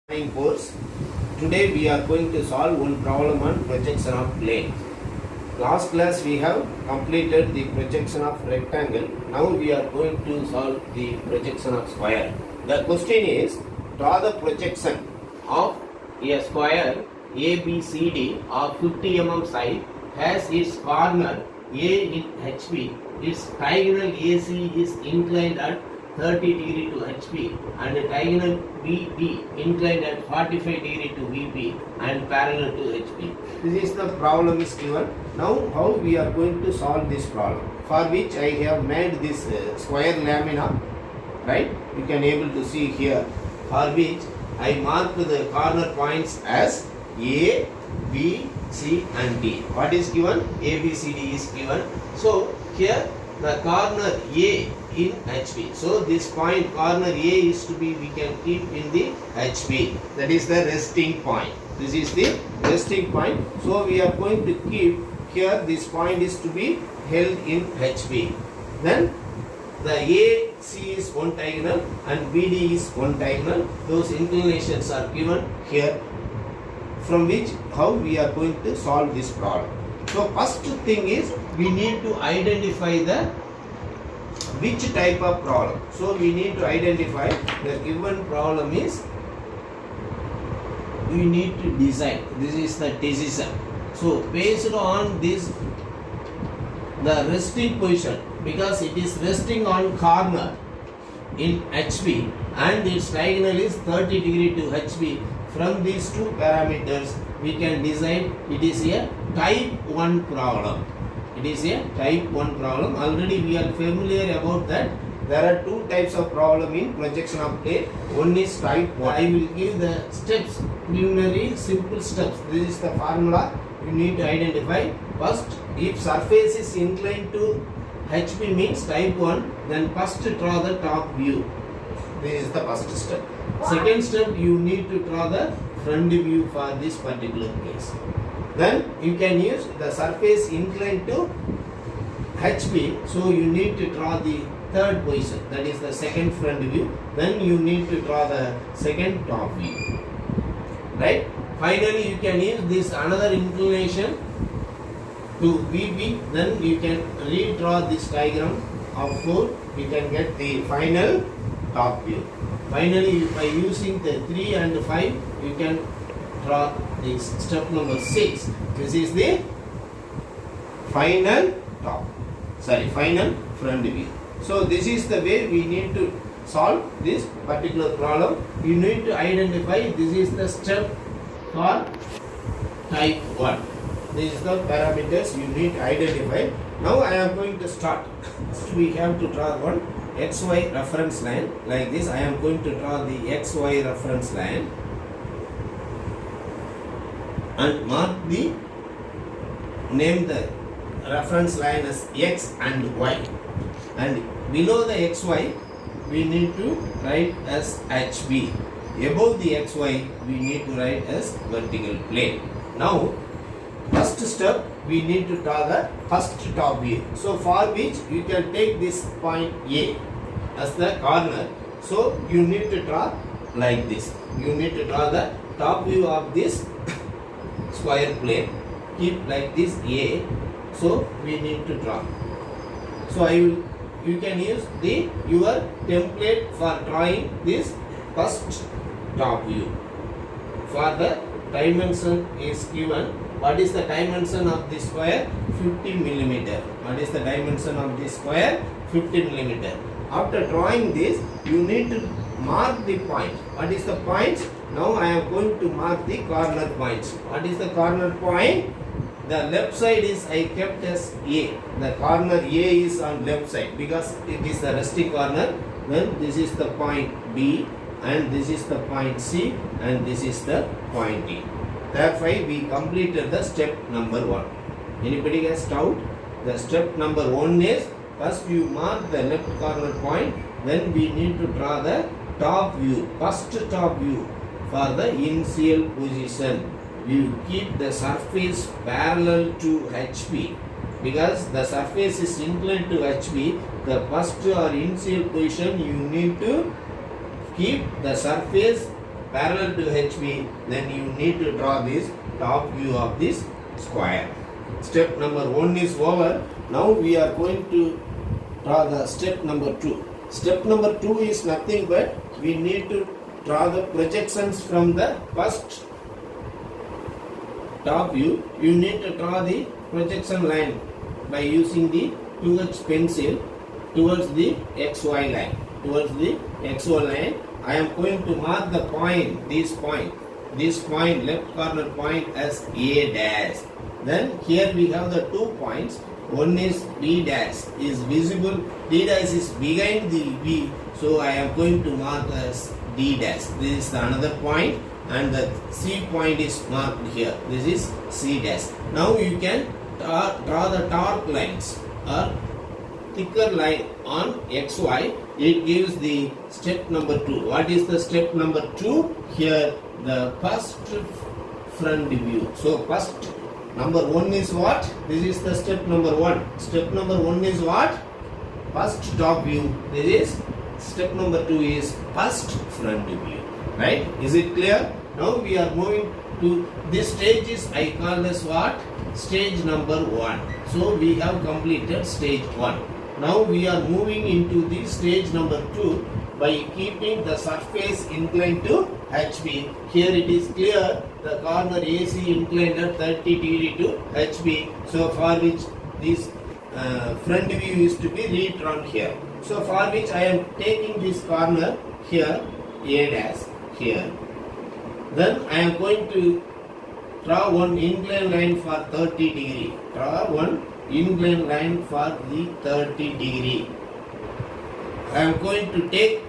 Course. Today we are going to solve one problem on projection of plane. Last class we have completed the projection of rectangle. Now we are going to solve the projection of square. The question is, draw the projection of a square ABCD of 50 mm side has its corner A in HP. Its diagonal AC is inclined at 30 degree to HP and diagonal BB inclined at 45 degree to VP and parallel to HP. This is the problem is given. Now how we are going to solve this problem, for which I have made this square lamina, right? You can able to see here, for which I mark the corner points as A, B, C and D. What is given? A, B, C, D is given. So here the corner A in HP. So this point corner A is to be, we can keep in the HP. That is the resting point. This is the resting point. So we are going to keep here, this point is to be held in HP. Then the AC is one diagonal and BD is one diagonal. Those inclinations are given here, from which how we are going to solve this problem. So first thing is, we need to identify the which type of problem. So we need to identify the given problem is, we need to design. This is the decision. So based on this, the resting position, because it is resting on corner in HP and its diagonal is 30 degree to HP. From these two parameters we can design it is a type 1 problem. It is a type 1 problem. Already we are familiar about that. There are two types of problem in projection of plane. One is type 1. I will give the steps, preliminary simple steps. This is the formula you need to identify. First, if surface is inclined to HP means type 1, then first draw the top view. This is the first step. Second step, you need to draw the front view for this particular case. Then you can use the surface inclined to HP, so you need to draw the third position, that is the second front view. Then you need to draw the second top view, right? Finally you can use this another inclination to VB, then you can redraw this diagram of 4, you can get the final top view. Finally by using the 3 and 5 you can draw this step number 6. This is the final final front view. So this is the way we need to solve this particular problem. You need to identify, this is the step for type 1. This is the parameters you need to identify. Now I am going to start. We have to draw one XY reference line like this. I am going to draw the XY reference line and mark the, name the reference line as X and Y, and below the XY we need to write as HB. Above the XY we need to write as vertical plane. Now first step, we need to draw the first top view. So for which you can take this point A as the corner. So you need to draw like this. You need to draw the top view of this square plane. Keep like this A. So we need to draw. So you can use your template for drawing this first top view. For the dimension is given. What is the dimension of this square? 50 millimeter. What is the dimension of this square? 50 millimeter. After drawing this, you need to mark the point. What is the point? Now I am going to mark the corner points. What is the corner point? The left side is I kept as A. The corner A is on left side because it is the resting corner. Then this is the point B and this is the point C and this is the point D. Therefore, we completed the step number 1. Anybody has doubt? The step number 1 is, first you mark the left corner point, then we need to draw the top view, first top view for the initial position. You keep the surface parallel to HP because the surface is inclined to HP. The first or initial position you need to keep the surface parallel to HB, then you need to draw this top view of this square. Step number 1 is over. Now we are going to draw the step number 2. Step number 2 is nothing but we need to draw the projections from the first top view. You need to draw the projection line by using the 2H pencil towards the XY line. Towards the XY line, I am going to mark the point, this point, left corner point as A dash. Then here we have the 2 points. One is B dash is visible, D dash is behind the B, so I am going to mark as D dash. This is the another point, and the C point is marked here. This is C dash. Now you can draw the dark lines or thicker line on XY. It gives the step number 2. What is the step number 2? Here the first front view. So first number 1 is what? This is the step number 1. Step number 1 is what? First top view. This is step number 2 is first front view. Right? Is it clear? Now we are moving to this stage is I call as what? Stage number 1. So we have completed stage 1. Now we are moving into the stage number 2 by keeping the surface inclined to HB. Here it is clear the corner AC inclined at 30 degree to HB. So for which this front view is to be redrawn here. So for which I am taking this corner here A dash here. Then I am going to draw one inclined line for 30 degree. Draw one inclined line for the 30 degree. I am going to take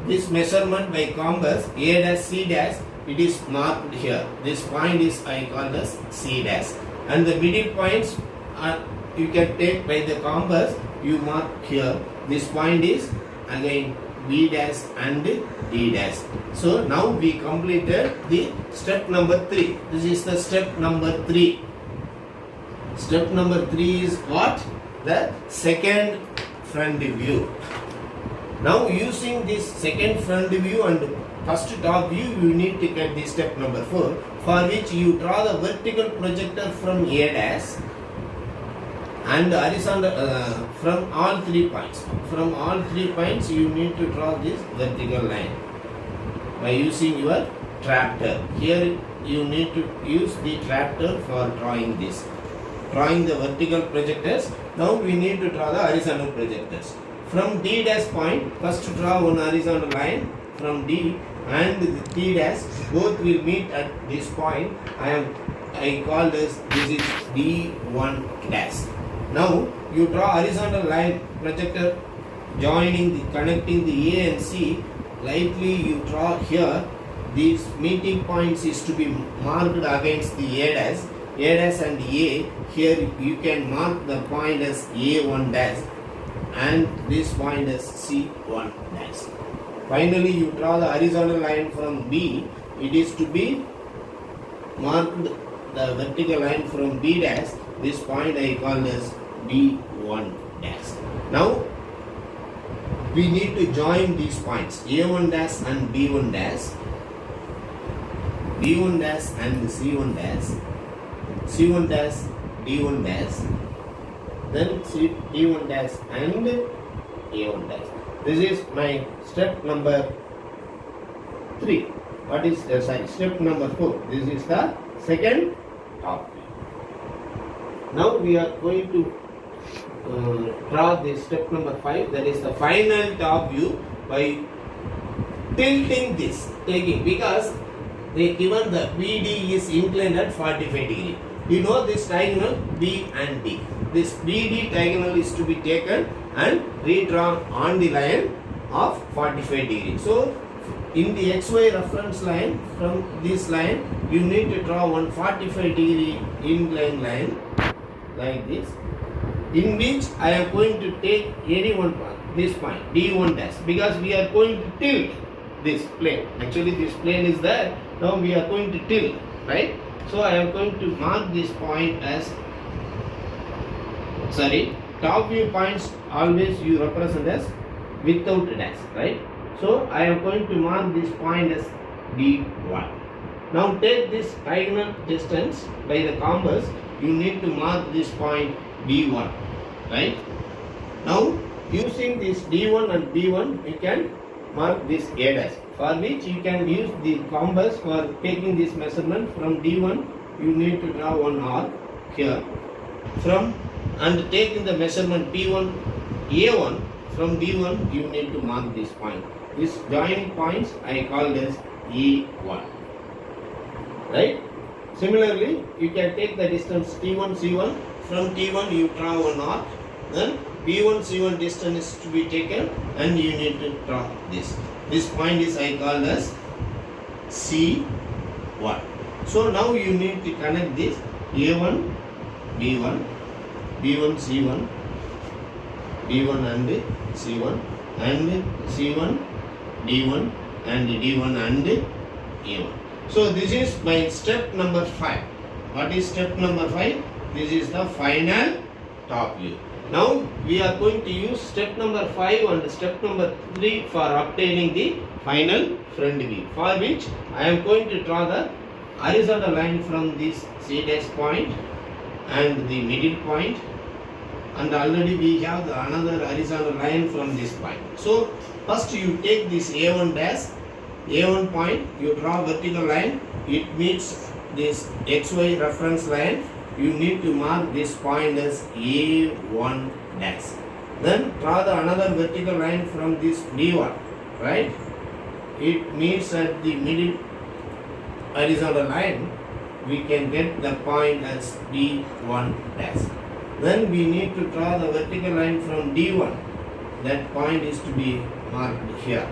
this measurement by compass A dash C dash. It is marked here. This point is I call as C dash, and the middle points are you can take by the compass. You mark here. This point is again B dash and D dash. So now we completed the step number 3. This is the step number 3. Step number 3 is what? The second front view. Now using this second front view and first top view, you need to get the step number 4, for which you draw the vertical projector from A dash and horizontal from all 3 points. From all 3 points, you need to draw this vertical line by using your tractor. Here you need to use the tractor for drawing this. Drawing the vertical projectors. Now we need to draw the horizontal projectors. From D dash point, first draw one horizontal line from D and the D dash, both will meet at this point. I call this is D1 dash. Now you draw horizontal line projector connecting the A and C. Lightly you draw here. These meeting points is to be marked against the A dash. A dash and A. Here you can mark the point as A1 dash and this point as C1 dash. Finally you draw the horizontal line from B. It is to be marked the vertical line from B dash. This point I call as B1 dash. Now we need to join these points A1 dash and B1 dash, B1 dash and C1 dash, C1 dash, D1 dash, then D1 dash and A1 dash. This is my step number 3. What is step number 4? This is the second top view. Now we are going to draw this step number 5. That is the final top view by tilting this, because they given the BD is inclined at 45 degree. You know this diagonal B and D. This BD diagonal is to be taken and redrawn on the line of 45 degree. So in the XY reference line, from this line you need to draw one 45 degree inclined line like this, in which I am going to take any one point, this point D1 dash, because we are going to tilt this plane. Actually this plane is there. Now we are going to tilt, right? So I am going to mark this point as top view points always you represent as without dash, right? So I am going to mark this point as D1. Now take this diagonal distance by the compass. You need to mark this point B1, right? Now using this D1 and B1, you can mark this A dash, for which you can use the compass for taking this measurement. From D1 you need to draw one arc here, from and taking the measurement P1 A1, from B1 you need to mark this point. This joining points I call as E1, right? Similarly, you can take the distance T1 C1. From T1 you draw one arc, then B1 C1 distance is to be taken, and you need to draw this. This point is I call as C1. So now you need to connect this A1 B1, B1 C1, B1 and C1, and C1 D1, and D1 and A1. So this is my step number 5. What is step number 5? This is the final top view. Now we are going to use step number 5 and step number 3 for obtaining the final front view, for which I am going to draw the horizontal line from this C dash point and the middle point, and already we have the another horizontal line from this point. So first you take this A1 dash, A1 point, you draw vertical line, it meets this XY reference line. You need to mark this point as A1 dash. Then draw the another vertical line from this B1, right? It meets at the middle horizontal line. We can get the point as B1 dash. Then we need to draw the vertical line from D1. That point is to be marked here.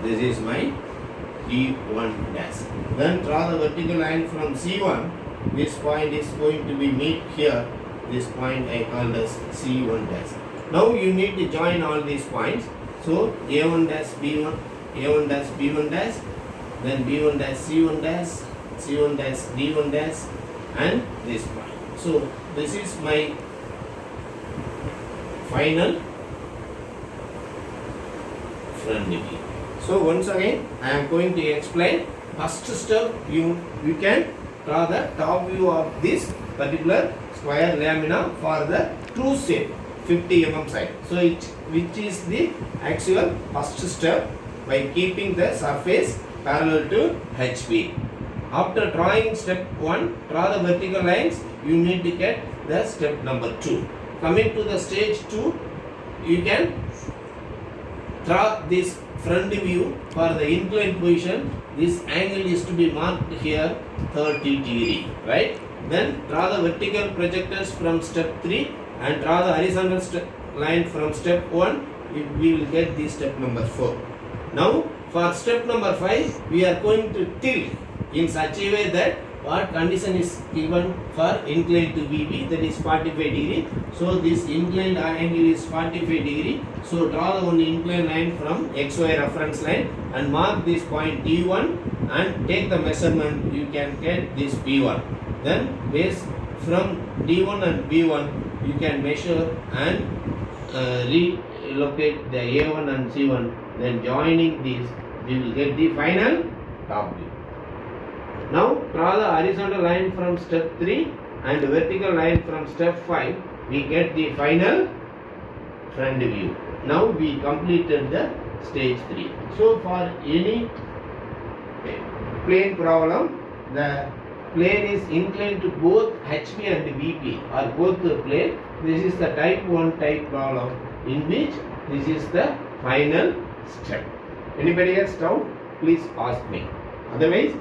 This is my D1 dash. Then draw the vertical line from C1. This point is going to be meet here. This point I call as C1 dash. Now you need to join all these points. So A1 dash B1, A1 dash B1 dash, then B1 dash C1 dash, C1 dash D1 dash, and this point. So this is my final front view. So once again I am going to explain. First step, you can draw the top view of this particular square lamina for the true shape 50 mm side. So which is the actual first step by keeping the surface parallel to HV. After drawing step 1, draw the vertical lines, you need to get the step number 2. Coming to the stage 2, you can draw this front view. For the inclined position, this angle is to be marked here 30 degree, right? Then draw the vertical projectors from step 3 and draw the horizontal line from step 1. We will get the step number 4. Now for step number 5, we are going to tilt in such a way that what condition is given for inclined to VB, that is 45 degree. So this inclined angle is 45 degree. So draw the one inclined line from XY reference line and mark this point D1 and take the measurement. You can get this B1. Then based from D1 and B1, you can measure and relocate the A1 and C1. Then joining these, we will get the final top view. Now draw the horizontal line from step 3 and the vertical line from step 5. We get the final front view. Now we completed the stage 3. So for any plane problem, the plane is inclined to both HV and VP or both the plane. This is the type 1 type problem in which this is the final step. Anybody has doubt? Please ask me. Otherwise,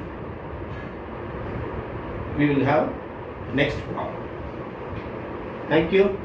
we will have next problem. Thank you.